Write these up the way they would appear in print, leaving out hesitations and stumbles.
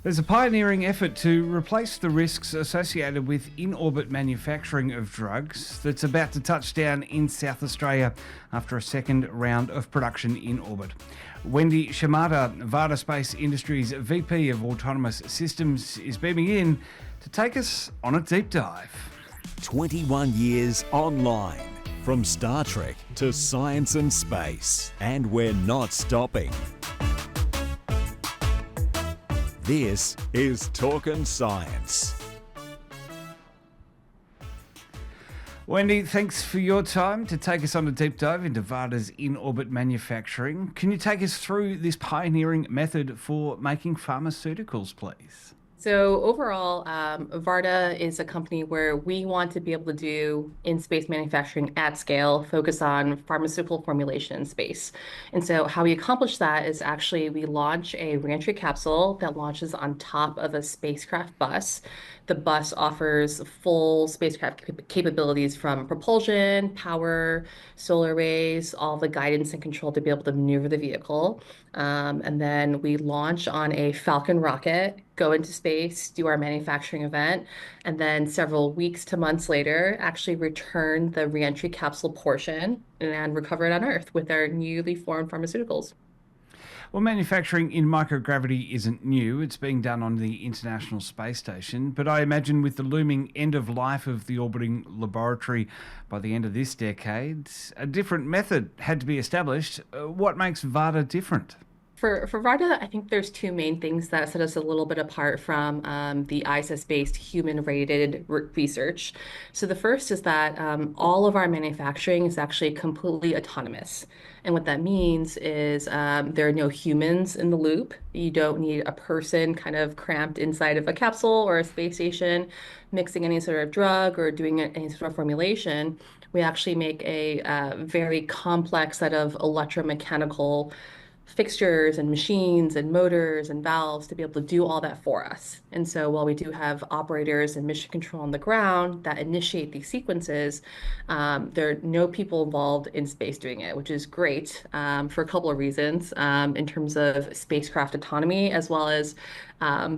There's a pioneering effort to replace the risks associated with in-orbit manufacturing of drugs that's about to touch down in South Australia after a second round of production in orbit. Wendy Shimata, Varda Space Industries VP of Autonomous Systems, is beaming in to take us on a deep dive. 21 years online. From Star Trek to science and space. And we're not stopping. This is Talkin' Science. Wendy, thanks for your time to take us on a deep dive into Varda's in-orbit manufacturing. Can you take us through this pioneering method for making pharmaceuticals, please? So overall, Varda is a company where we want to be able to do in-space manufacturing at scale, focus on pharmaceutical formulation in space. And so how we accomplish that is actually we launch a reentry capsule that launches on top of a spacecraft bus. The bus offers full spacecraft capabilities from propulsion, power, solar arrays, all the guidance and control to be able to maneuver the vehicle. And then we launch on a Falcon rocket, go into space, do our manufacturing event, and then several weeks to months later, actually return the reentry capsule portion and recover it on Earth with our newly formed pharmaceuticals. Well, manufacturing in microgravity isn't new. It's being done on the International Space Station. But I imagine with the looming end of life of the orbiting laboratory by the end of this decade, a different method had to be established. What makes Varda different? For Varda, I think there's two main things that set us a little bit apart from the ISS-based human-rated research. So the first is that all of our manufacturing is actually completely autonomous. And what that means is there are no humans in the loop. You don't need a person kind of cramped inside of a capsule or a space station mixing any sort of drug or doing any sort of formulation. We actually make a very complex set of electromechanical fixtures and machines and motors and valves to be able to do all that for us. And so while we do have operators and mission control on the ground that initiate these sequences, there are no people involved in space doing it, which is great for a couple of reasons in terms of spacecraft autonomy as well as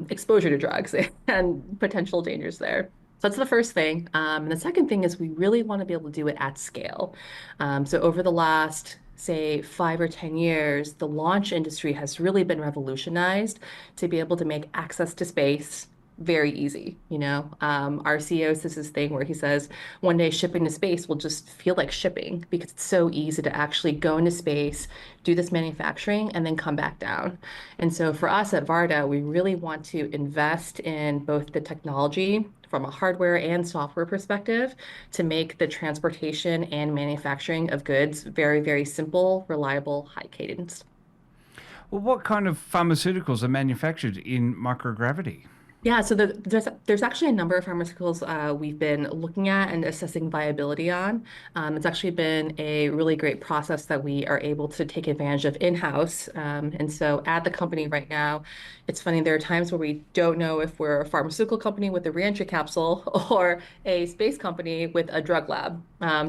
exposure to drugs and potential dangers there. So that's the first thing. And the second thing is we really want to be able to do it at scale. So over the last say 5 or 10 years, the launch industry has really been revolutionized to be able to make access to space very easy. Our CEO says this thing where he says one day shipping to space will just feel like shipping because it's so easy to actually go into space, do this manufacturing, and then come back down. And so for us at Varda, we really want to invest in both the technology from a hardware and software perspective to make the transportation and manufacturing of goods very, very simple, reliable, high cadence. Well, what kind of pharmaceuticals are manufactured in microgravity? Yeah, so there's actually a number of pharmaceuticals we've been looking at and assessing viability on. It's actually been a really great process that we are able to take advantage of in-house. And so at the company right now, it's funny, there are times where we don't know if we're a pharmaceutical company with a reentry capsule or a space company with a drug lab.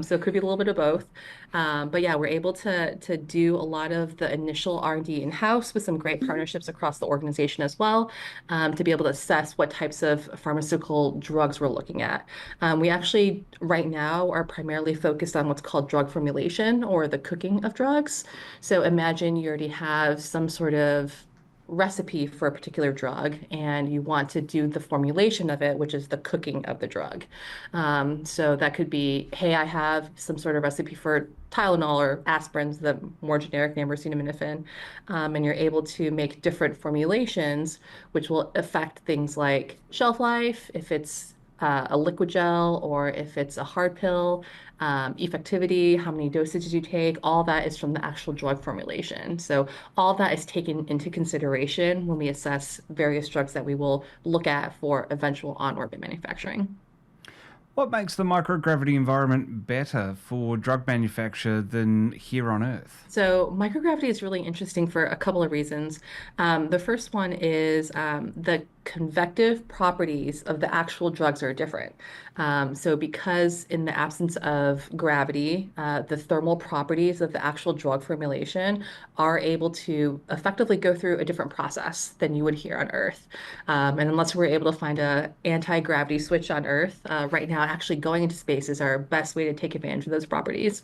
So it could be a little bit of both. But yeah, we're able to do a lot of the initial R&D in-house with some great partnerships across the organization as well, to be able to assess what types of pharmaceutical drugs we're looking at. We actually, right now, are primarily focused on what's called drug formulation or the cooking of drugs. So imagine you already have some sort of recipe for a particular drug and you want to do the formulation of it, which is the cooking of the drug. So that could be, hey, I have some sort of recipe for Tylenol or aspirin's the more generic name, or acetaminophen, and you're able to make different formulations, which will affect things like shelf life, if it's a liquid gel or if it's a hard pill, effectivity, how many dosages you take, all that is from the actual drug formulation. So all that is taken into consideration when we assess various drugs that we will look at for eventual on-orbit manufacturing. What makes the microgravity environment better for drug manufacture than here on Earth? So microgravity is really interesting for a couple of reasons. The first one is the convective properties of the actual drugs are different. So because in the absence of gravity, the thermal properties of the actual drug formulation are able to effectively go through a different process than you would here on Earth. And unless we're able to find a anti-gravity switch on Earth, right now actually going into space is our best way to take advantage of those properties.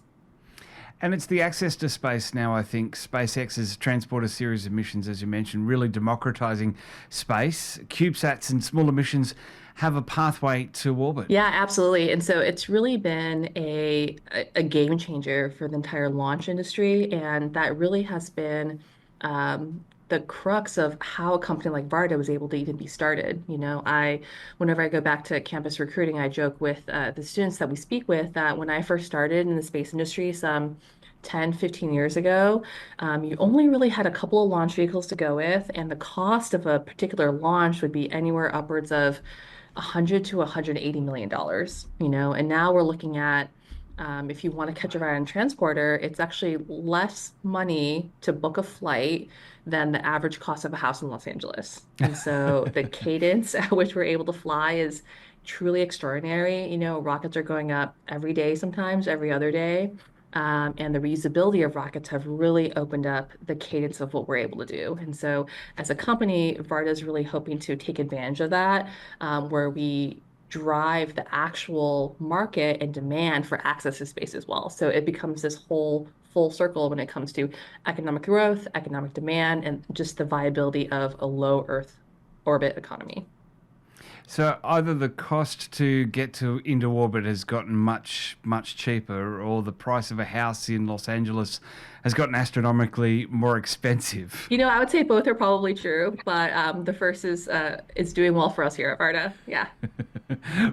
And it's the access to space now, I think. SpaceX has transported a series of missions, as you mentioned, really democratizing space. CubeSats and smaller missions have a pathway to orbit. Yeah, absolutely. And so it's really been a game changer for the entire launch industry. And that really has been the crux of how a company like Varda was able to even be started. Whenever I go back to campus recruiting, I joke with the students that we speak with that when I first started in the space industry some 10, 15 years ago, you only really had a couple of launch vehicles to go with, and the cost of a particular launch would be anywhere upwards of 100 to 180 million dollars, and now we're looking at if you want to catch a ride on transporter, it's actually less money to book a flight than the average cost of a house in Los Angeles. And so the cadence at which we're able to fly is truly extraordinary. Rockets are going up every day, sometimes every other day. And the reusability of rockets have really opened up the cadence of what we're able to do. And so, as a company, Varda is really hoping to take advantage of that, where we drive the actual market and demand for access to space as well. So it becomes this whole full circle when it comes to economic growth, economic demand, and just the viability of a low Earth orbit economy. So either the cost to get into orbit has gotten much, much cheaper, or the price of a house in Los Angeles has gotten astronomically more expensive. I would say both are probably true, but the first is doing well for us here at Varda. Yeah.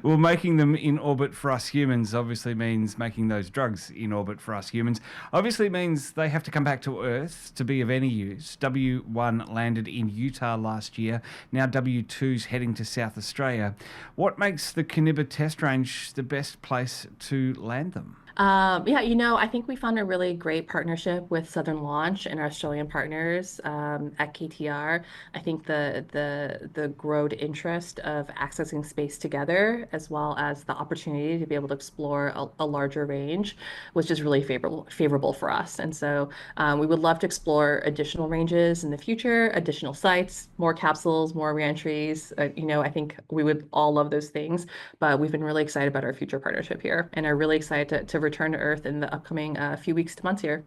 Well, making them in orbit for us humans obviously means making those drugs in orbit for us humans. Obviously means they have to come back to Earth to be of any use. W1 landed in Utah last year. Now W2's heading to South Australia. What makes the Kaniba test range the best place to land them? Yeah, I think we found a really great partnership with Southern Launch and our Australian partners at KTR. I think the growed interest of accessing space together, as well as the opportunity to be able to explore a larger range, was just really favorable for us. And so we would love to explore additional ranges in the future, additional sites, more capsules, more reentries. I think we would all love those things, but we've been really excited about our future partnership here and are really excited to return to Earth in the upcoming few weeks to months here.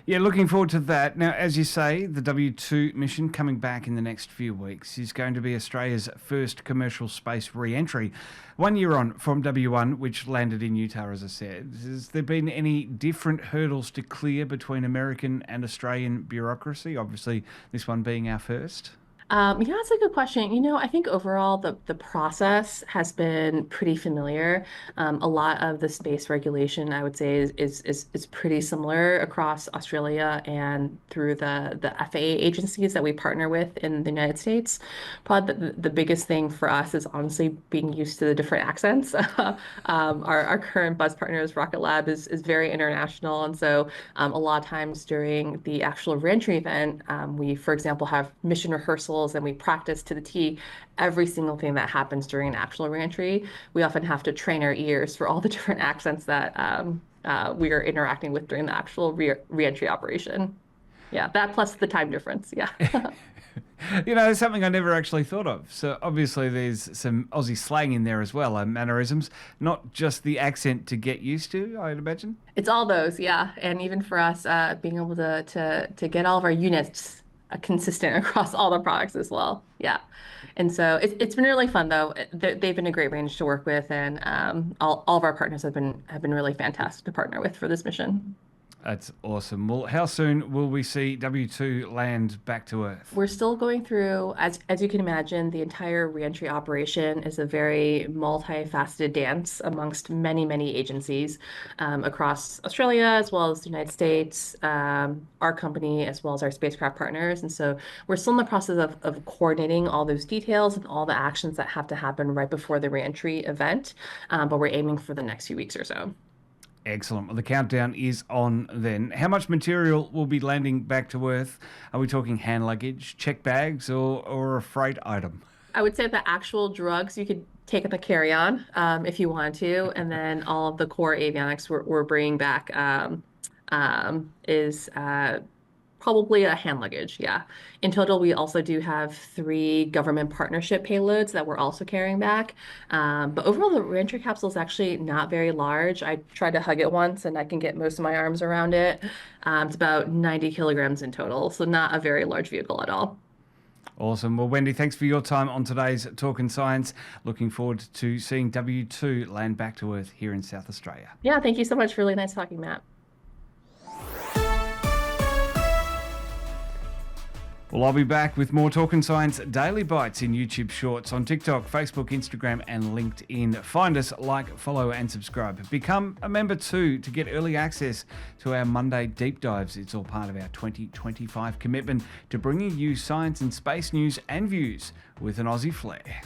Yeah, looking forward to that. Now, as you say, the W2 mission coming back in the next few weeks is going to be Australia's first commercial space re-entry. 1 year on from W1, which landed in Utah, as I said. Has there been any different hurdles to clear between American and Australian bureaucracy? Obviously, this one being our first. Yeah, that's a good question. I think overall the process has been pretty familiar. A lot of the space regulation, I would say, is pretty similar across Australia and through the FAA agencies that we partner with in the United States. Probably the biggest thing for us is honestly being used to the different accents. Our current bus partners, Rocket Lab, is very international, and so a lot of times during the actual reentry event, we, for example, have mission rehearsals and we practice to the T every single thing that happens during an actual reentry. We often have to train our ears for all the different accents that we are interacting with during the actual reentry operation. Yeah, that plus the time difference. Yeah. It's something I never actually thought of. So obviously there's some Aussie slang in there as well, and mannerisms, not just the accent to get used to, I'd imagine. It's all those, yeah. And even for us, being able to get all of our units consistent across all the products as well. Yeah. And so it's been really fun though. They've been a great range to work with, and all of our partners have been really fantastic to partner with for this mission. That's awesome. Well, how soon will we see W2 land back to Earth? We're still going through, as you can imagine, the entire reentry operation is a very multifaceted dance amongst many, many agencies across Australia, as well as the United States, our company, as well as our spacecraft partners. And so we're still in the process of coordinating all those details and all the actions that have to happen right before the reentry event. But we're aiming for the next few weeks or so. Excellent. Well, the countdown is on then. How much material will be landing back to Earth? Are we talking hand luggage, check bags, or a freight item? I would say the actual drugs you could take in the carry-on if you want to, and then all of the core avionics we're bringing back is probably a hand luggage. Yeah. In total, we also do have 3 government partnership payloads that we're also carrying back. But overall, the reentry capsule is actually not very large. I tried to hug it once, and I can get most of my arms around it. It's about 90 kilograms in total, so not a very large vehicle at all. Awesome. Well, Wendy, thanks for your time on today's Talkin' Science. Looking forward to seeing W2 land back to Earth here in South Australia. Yeah, thank you so much. Really nice talking, Matt. Well, I'll be back with more Talkin' Science Daily Bites in YouTube Shorts on TikTok, Facebook, Instagram, and LinkedIn. Find us, like, follow, and subscribe. Become a member too to get early access to our Monday deep dives. It's all part of our 2025 commitment to bringing you science and space news and views with an Aussie flair.